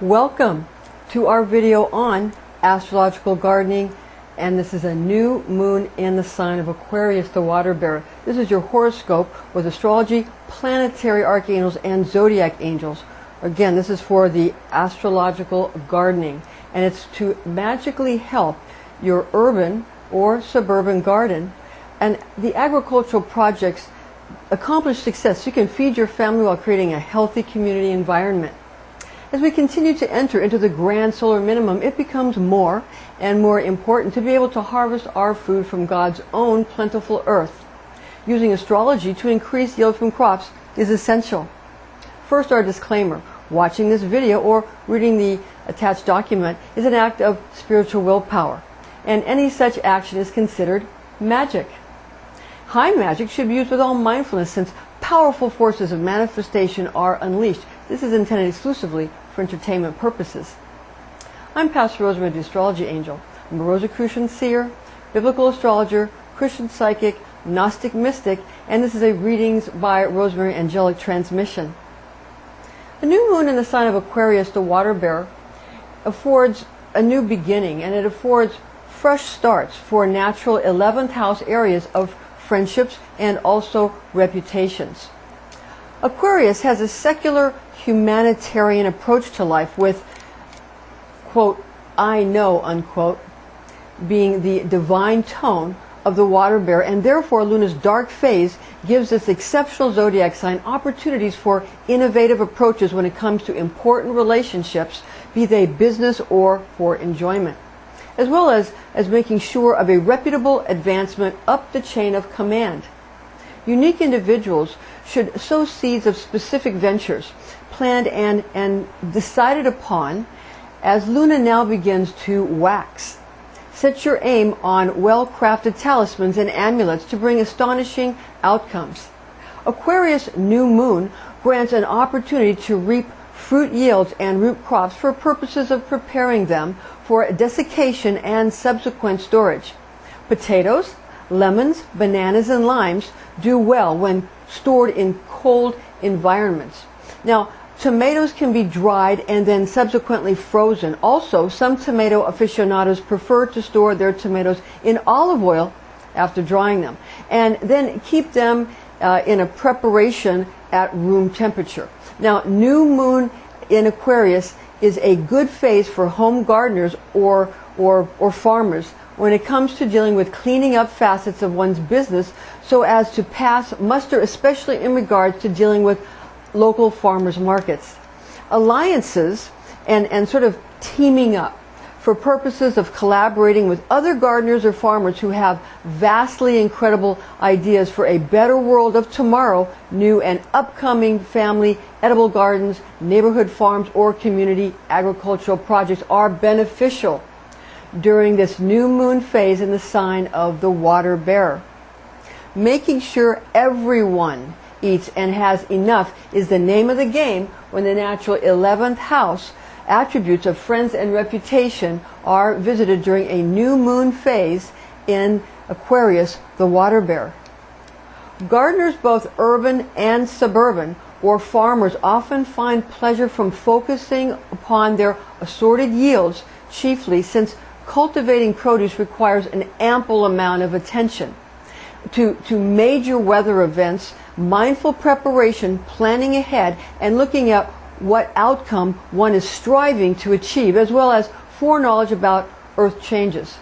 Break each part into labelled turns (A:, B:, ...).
A: Welcome to our video on astrological gardening, and this is a new moon in the sign of Aquarius, the water bearer. This is your horoscope with astrology, planetary archangels, and zodiac angels. Again, this is for the astrological gardening, and it's to magically help your urban or suburban garden and the agricultural projects accomplish success so you can feed your family while creating a healthy community environment. As we continue to enter into the grand solar minimum, it becomes more and more important to be able to harvest our food from God's own plentiful earth. Using astrology to increase yield from crops is essential. First, our disclaimer. Watching this video or reading the attached document is an act of spiritual willpower, and any such action is considered magic. High magic should be used with all mindfulness, since powerful forces of manifestation are unleashed. This is intended exclusively for entertainment purposes. I'm Pastor Rosemary, the Astrology Angel. I'm a Rosicrucian seer, biblical astrologer, Christian psychic, Gnostic mystic, and this is a Readings by Rosemary angelic transmission. The new moon in the sign of Aquarius, the water bearer, affords a new beginning, and it affords fresh starts for natural 11th house areas of friendships and also reputations. Aquarius has a secular humanitarian approach to life with, quote, I know, unquote, being the divine tone of the water bearer, and therefore Luna's dark phase gives this exceptional zodiac sign opportunities for innovative approaches when it comes to important relationships, be they business or for enjoyment, as well as making sure of a reputable advancement up the chain of command. Unique individuals should sow seeds of specific ventures, planned and decided upon as Luna now begins to wax. Set your aim on well-crafted talismans and amulets to bring astonishing outcomes. Aquarius new moon grants an opportunity to reap fruit yields and root crops for purposes of preparing them for desiccation and subsequent storage. Potatoes, lemons, bananas, and limes do well when stored in cold environments. Now, tomatoes can be dried and then subsequently frozen. Also, some tomato aficionados prefer to store their tomatoes in olive oil after drying them, and then keep them in a preparation at room temperature. Now, new moon in Aquarius is a good phase for home gardeners or farmers when it comes to dealing with cleaning up facets of one's business so as to pass muster, especially in regards to dealing with local farmers markets. Alliances and sort of teaming up for purposes of collaborating with other gardeners or farmers who have vastly incredible ideas for a better world of tomorrow, new and upcoming family edible gardens, neighborhood farms, or community agricultural projects are beneficial during this new moon phase in the sign of the water bearer. Making sure everyone eats and has enough is the name of the game when the natural 11th house attributes of friends and reputation are visited during a new moon phase in Aquarius, the water bearer. Gardeners, both urban and suburban, or farmers, often find pleasure from focusing upon their assorted yields, chiefly since cultivating produce requires an ample amount of attention to major weather events, mindful preparation, planning ahead, and looking at what outcome one is striving to achieve, as well as foreknowledge about earth changes.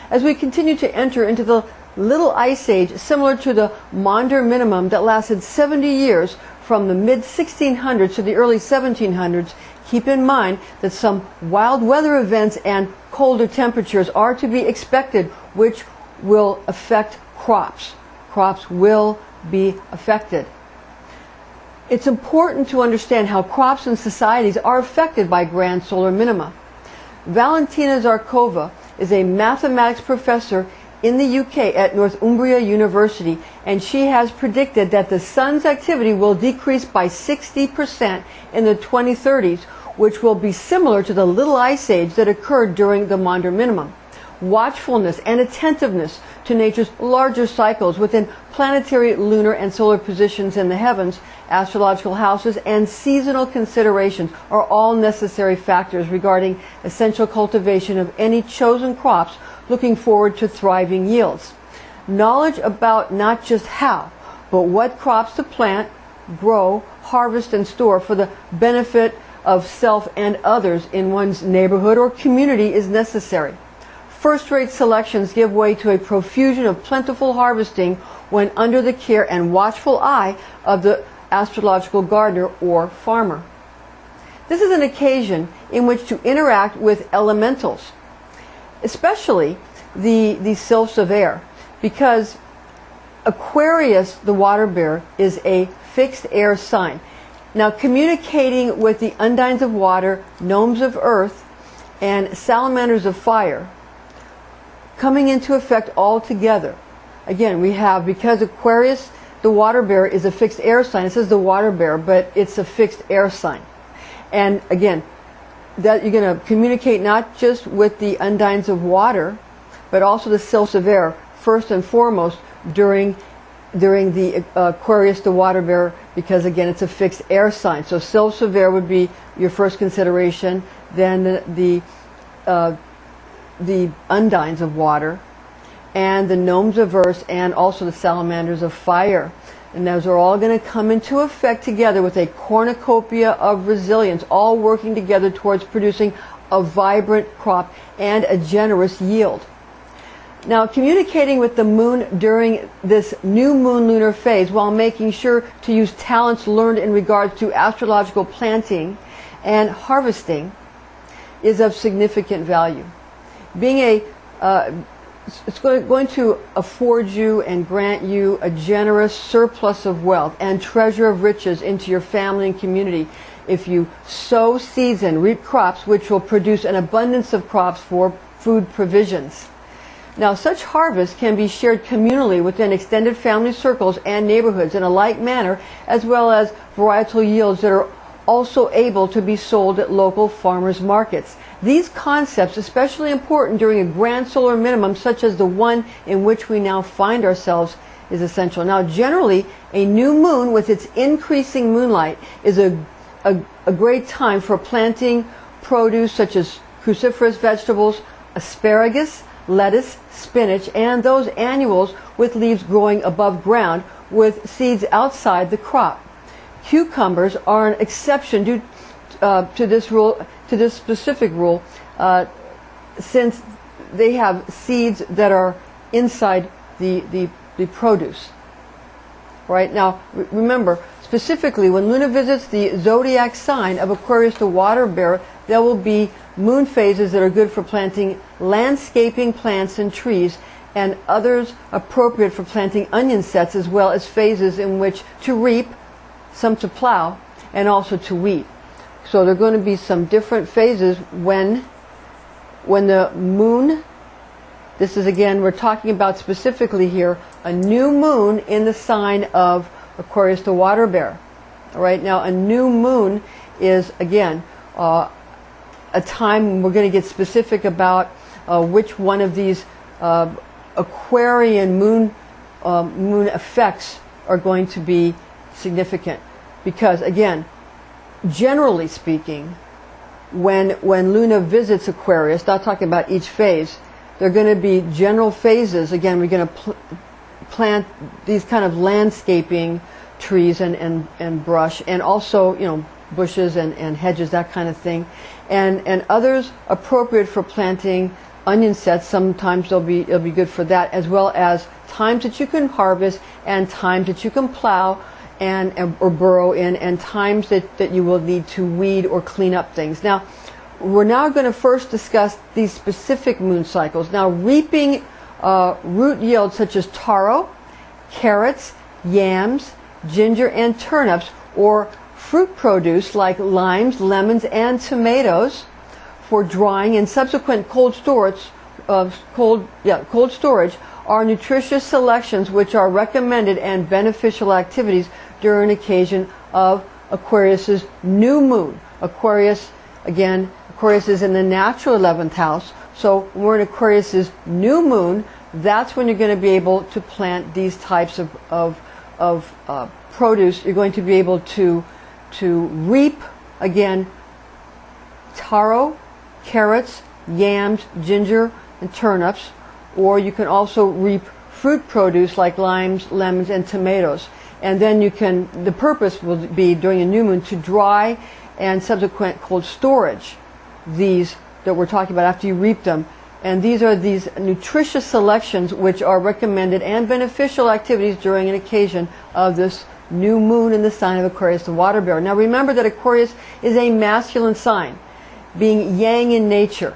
A: As we continue to enter into the Little Ice Age, similar to the Maunder minimum that lasted 70 years from the mid-1600s to the early 1700s, keep in mind that some wild weather events and colder temperatures are to be expected, which will affect crops. Crops will be affected. It's important to understand how crops and societies are affected by grand solar minima. Valentina Zarkova is a mathematics professor in the UK at Northumbria University, and she has predicted that the sun's activity will decrease by 60% in the 2030s, which will be similar to the Little Ice Age that occurred during the Maunder minimum. watchfulness and attentiveness to nature's larger cycles within planetary, lunar, and solar positions in the heavens. Astrological houses and seasonal considerations are all necessary factors regarding essential cultivation of any chosen crops, looking forward to thriving yields. Knowledge about not just how, but what crops to plant, grow, harvest, and store for the benefit of self and others in one's neighborhood or community is necessary. First-rate selections give way to a profusion of plentiful harvesting when under the care and watchful eye of the astrological gardener or farmer. This is an occasion in which to interact with elementals, especially the sylphs of air, because Aquarius, the water bearer, is a fixed air sign. Now, communicating with the undines of water, gnomes of earth, and salamanders of fire, coming into effect all together. Again, we have, because Aquarius, the water bearer, is a fixed air sign. It says the water bearer, but it's a fixed air sign. And again, that you're going to communicate not just with the undines of water, but also the sylphs of air, first and foremost during the Aquarius, the water bearer, because again, it's a fixed air sign. So sylphs of air would be your first consideration, then the undines of water, and the gnomes of earth, and also the salamanders of fire. And those are all going to come into effect together with a cornucopia of resilience, all working together towards producing a vibrant crop and a generous yield. Now, communicating with the moon during this new moon lunar phase while making sure to use talents learned in regards to astrological planting and harvesting is of significant value. Being it's going to afford you and grant you a generous surplus of wealth and treasure of riches into your family and community if you sow seeds and reap crops which will produce an abundance of crops for food provisions. Now, such harvests can be shared communally within extended family circles and neighborhoods in a like manner, as well as varietal yields that are also able to be sold at local farmers markets. These concepts, especially important during a grand solar minimum such as the one in which we now find ourselves, is essential. Now, generally, a new moon with its increasing moonlight is a great time for planting produce such as cruciferous vegetables, asparagus, lettuce, spinach, and those annuals with leaves growing above ground with seeds outside the crop. Cucumbers are an exception due to this specific rule, since they have seeds that are inside the produce. Right now, remember, specifically when Luna visits the zodiac sign of Aquarius, the water bearer, there will be moon phases that are good for planting landscaping plants and trees, and others appropriate for planting onion sets, as well as phases in which to reap, some to plow, and also to weed. So there are going to be some different phases when the moon, this is again, we're talking about specifically here, a new moon in the sign of Aquarius, the water bearer. All right, now a new moon is, again, a time we're going to get specific about which one of these Aquarian moon effects are going to be significant. Because again, generally speaking, when Luna visits Aquarius, not talking about each phase, there are going to be general phases. Again, we're going to plant these kind of landscaping trees and brush, and also, bushes and hedges, that kind of thing, and others appropriate for planting onion sets. Sometimes it'll be good for that, as well as times that you can harvest and times that you can plow or burrow in, and times that you will need to weed or clean up things. Now, we're now going to first discuss these specific moon cycles. Now, reaping root yields such as taro, carrots, yams, ginger, and turnips, or fruit produce like limes, lemons, and tomatoes for drying and subsequent cold storage are nutritious selections which are recommended and beneficial activities during an occasion of Aquarius's new moon. Aquarius is in the natural 11th house, So when we're in Aquarius's new moon, that's when you're going to be able to plant these types of produce. You're going to be able to reap, again, taro, carrots, yams, ginger, and turnips. Or you can also reap fruit produce like limes, lemons, and tomatoes. And then you can, the purpose will be during a new moon to dry and subsequent cold storage these that we're talking about after you reap them. And these are these nutritious selections which are recommended and beneficial activities during an occasion of this new moon in the sign of Aquarius, the water bearer. Now remember that Aquarius is a masculine sign, being yang in nature.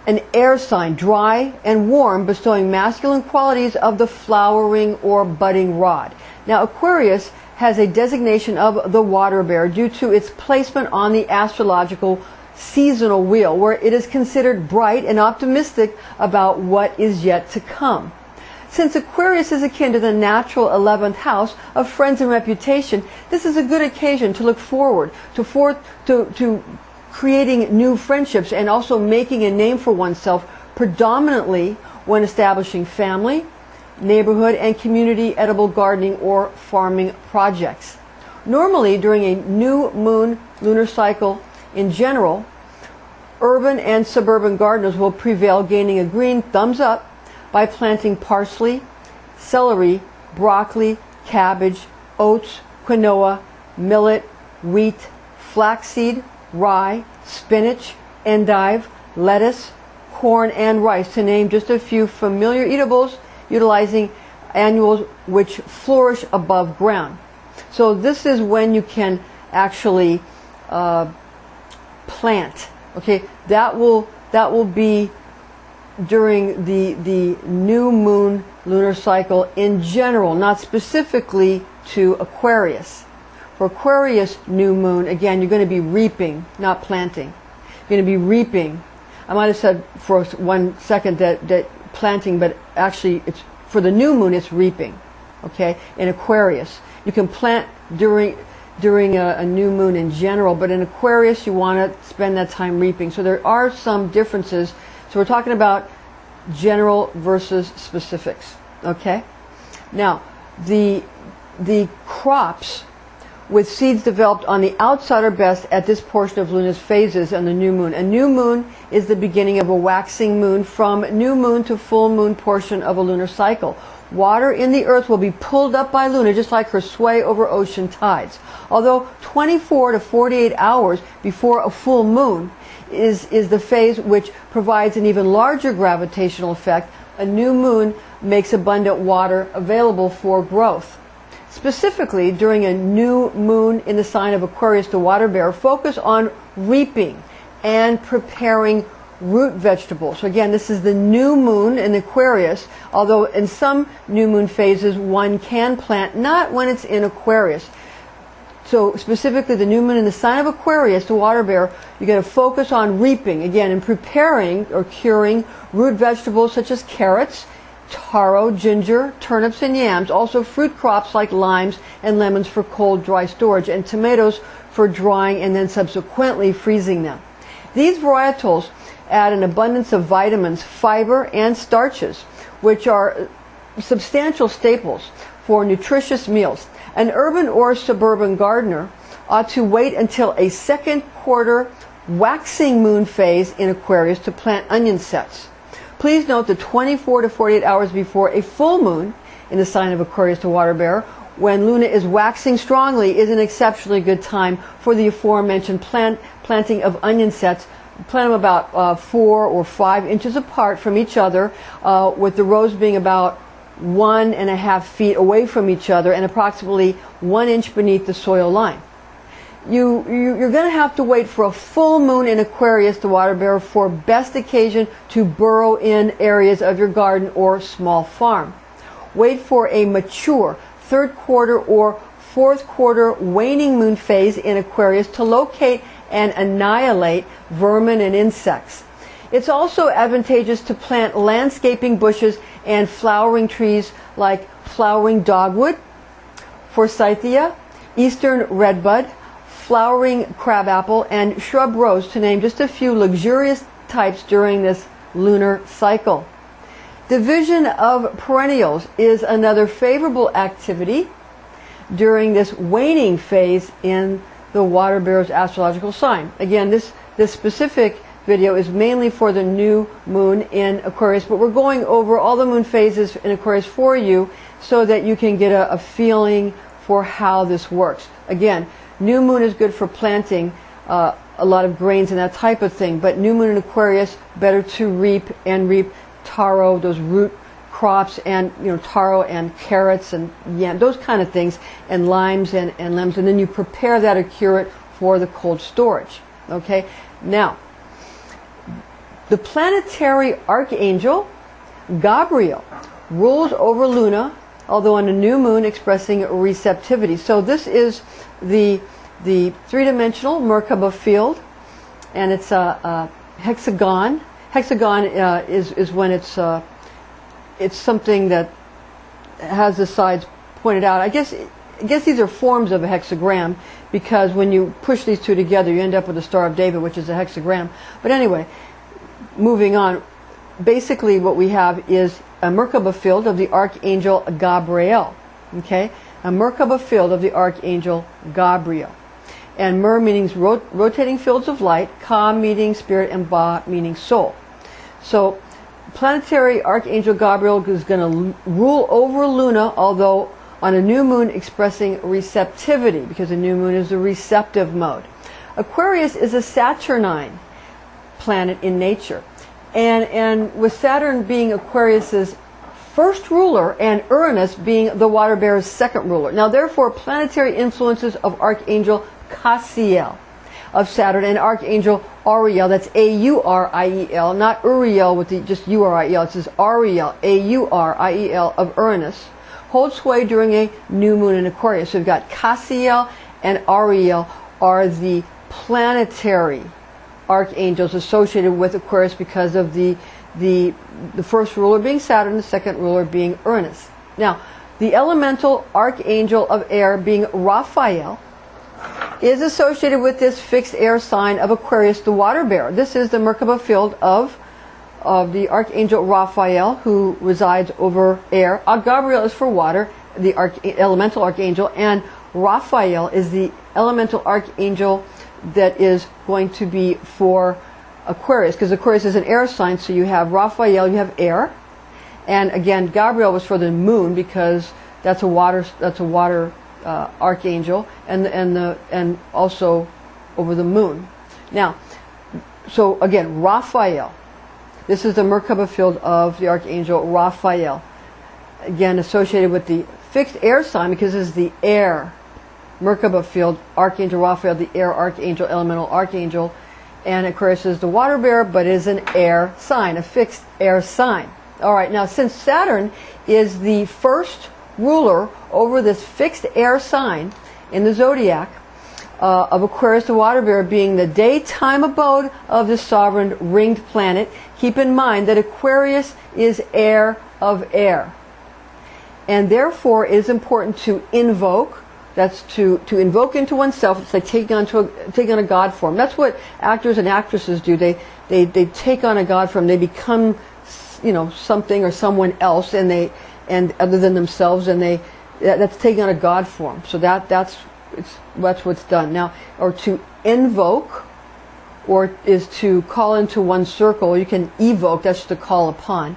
A: An air sign, dry and warm, bestowing masculine qualities of the flowering or budding rod. Now Aquarius has a designation of the water bearer due to its placement on the astrological seasonal wheel, where it is considered bright and optimistic about what is yet to come. Since Aquarius is akin to the natural 11th house of friends and reputation, this is a good occasion to look forward to creating new friendships and also making a name for oneself, predominantly when establishing family, neighborhood, and community edible gardening or farming projects. Normally, during a new moon lunar cycle in general, urban and suburban gardeners will prevail, gaining a green thumbs up by planting parsley, celery, broccoli, cabbage, oats, quinoa, millet, wheat, flaxseed, rye, spinach, endive, lettuce, corn, and rice, to name just a few familiar eatables utilizing annuals which flourish above ground. So this is when you can actually plant. Okay, that will be during the new moon lunar cycle in general, not specifically to Aquarius. For Aquarius new moon, again, you're going to be reaping, not planting. You're going to be reaping. I might have said for 1 second that planting, but actually it's for the new moon it's reaping. Okay, in Aquarius you can plant during a new moon in general, but in Aquarius you want to spend that time reaping. So there are some differences. So we're talking about general versus specifics. Okay, now the crops with seeds developed on the outside are best at this portion of Luna's phases on the new moon. A new moon is the beginning of a waxing moon from new moon to full moon portion of a lunar cycle. Water in the earth will be pulled up by Luna just like her sway over ocean tides. Although 24 to 48 hours before a full moon is the phase which provides an even larger gravitational effect, a new moon makes abundant water available for growth. Specifically, during a new moon in the sign of Aquarius, the water bearer, focus on reaping and preparing root vegetables. So again, this is the new moon in Aquarius, although in some new moon phases one can plant, not when it's in Aquarius. So specifically the new moon in the sign of Aquarius, the water bearer, you're going to focus on reaping, again, and preparing or curing root vegetables such as carrots, taro, ginger, turnips, and yams. Also fruit crops like limes and lemons for cold, dry storage, and tomatoes for drying and then subsequently freezing them. These varietals add an abundance of vitamins, fiber, and starches, which are substantial staples for nutritious meals. An urban or suburban gardener ought to wait until a second quarter waxing moon phase in Aquarius to plant onion sets. Please note that 24 to 48 hours before a full moon in the sign of Aquarius, the water bearer, when Luna is waxing strongly, is an exceptionally good time for the aforementioned planting of onion sets. Plant them about 4 or 5 inches apart from each other, with the rows being about 1.5 feet away from each other and approximately 1 inch beneath the soil line. You're going to have to wait for a full moon in Aquarius, the water bearer, for best occasion to burrow in areas of your garden or small farm. Wait for a mature third quarter or fourth quarter waning moon phase in Aquarius to locate and annihilate vermin and insects. It's also advantageous to plant landscaping bushes and flowering trees like flowering dogwood, forsythia, eastern redbud, flowering crabapple, and shrub rose, to name just a few luxurious archetypes during this lunar cycle. Division of perennials is another favorable activity during this waning phase in the water bearer's astrological sign. Again, this specific video is mainly for the new moon in Aquarius, but we're going over all the moon phases in Aquarius for you so that you can get a feeling for how this works. Again, new moon is good for planting a lot of grains and that type of thing, but new moon in Aquarius, better to reap taro, those root crops, and taro and carrots and yam, those kind of things, and limes and lemons, and then you prepare that or cure it for the cold storage. Okay, now the planetary archangel Gabriel rules over Luna, although on a new moon expressing receptivity. So this is the three-dimensional Merkaba field, and it's a hexagon. Hexagon is when it's something that has the sides pointed out. I guess these are forms of a hexagram, because when you push these two together, you end up with the Star of David, which is a hexagram. But anyway, moving on, basically what we have is a Merkaba field of the Archangel Gabriel. Okay, a Merkaba field of the Archangel Gabriel. And Mer means rotating fields of light, Ka meaning spirit, and Ba meaning soul. So planetary Archangel Gabriel is going to rule over Luna, although on a new moon expressing receptivity, because a new moon is a receptive mode. Aquarius is a Saturnine planet in nature. And with Saturn being Aquarius's first ruler and Uranus being the water bearer's second ruler. Now therefore, planetary influences of Archangel Cassiel of Saturn and Archangel Ariel, that's A-U-R-I-E-L, not Uriel with the just U-R-I-E-L, it says Ariel, A-U-R-I-E-L of Uranus, hold sway during a new moon in Aquarius. So we've got Cassiel and Ariel are the planetary archangels associated with Aquarius because of the first ruler being Saturn, the second ruler being Uranus. Now, the elemental archangel of air being Raphael is associated with this fixed air sign of Aquarius, the water bearer. This is the Merkaba field of the Archangel Raphael, who resides over air. Gabriel is for water, the elemental archangel, and Raphael is the elemental archangel that is going to be for Aquarius, because Aquarius is an air sign, so you have Raphael, you have air, and again, Gabriel was for the moon because that's a water archangel, and also over the moon. Now, so again, Raphael. This is the Merkaba field of the Archangel Raphael. Again, associated with the fixed air sign because this is the air Merkaba field, Archangel Raphael, the air archangel, elemental archangel, and Aquarius is the water bearer, but is an air sign, a fixed air sign. All right, now since Saturn is the first ruler over this fixed air sign in the zodiac of Aquarius, the water bearer, being the daytime abode of the sovereign ringed planet, keep in mind that Aquarius is air of air, and therefore it is important to invoke. That's to invoke into oneself. It's like take on a god form. That's what actors and actresses do. They take on a god form. They become something or someone else, and other than themselves, and that's taking on a god form. So that's what's done now. Or to invoke, or is to call into one circle. You can evoke. That's just to call upon.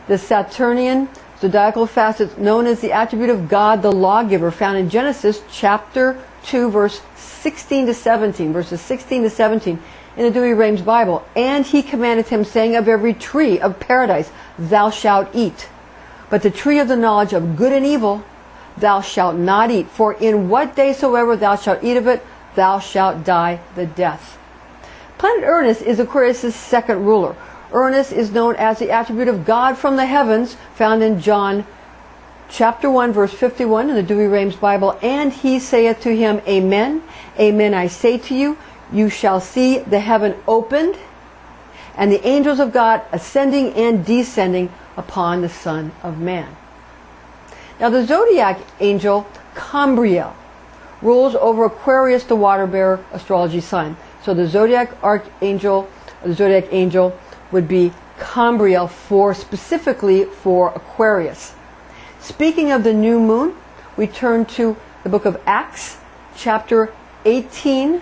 A: The Saturnian zodiacal facets known as the attribute of God, the lawgiver, found in Genesis chapter 2, verse 16 to 17, verses 16 to 17 in the Dewey Rames Bible. And he commanded him, saying, of every tree of paradise thou shalt eat, but the tree of the knowledge of good and evil thou shalt not eat, for in what day soever thou shalt eat of it, thou shalt die the death. Planet Uranus is Aquarius' second ruler. Uranus is known as the attribute of God from the heavens, found in John chapter 1, verse 51 in the Dewey Rames Bible. And he saith to him, Amen, amen, I say to you, you shall see the heaven opened, and the angels of God ascending and descending upon the Son of Man. Now the zodiac angel, Cambriel, rules over Aquarius, the water bearer astrology sign. So the zodiac archangel, the zodiac angel, would be Cambriel, specifically for Aquarius. Speaking of the new moon, we turn to the book of Acts, chapter 18,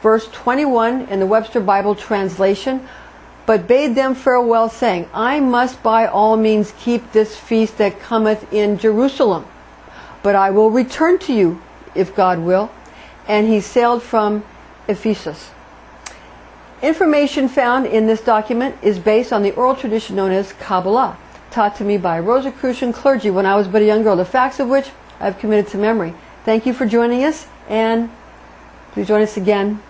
A: verse 21 in the Webster Bible translation. But bade them farewell, saying, I must by all means keep this feast that cometh in Jerusalem, but I will return to you, if God will. And he sailed from Ephesus. Information found in this document is based on the oral tradition known as Kabbalah, taught to me by Rosicrucian clergy when I was but a young girl, the facts of which I have committed to memory. Thank you for joining us, and please join us again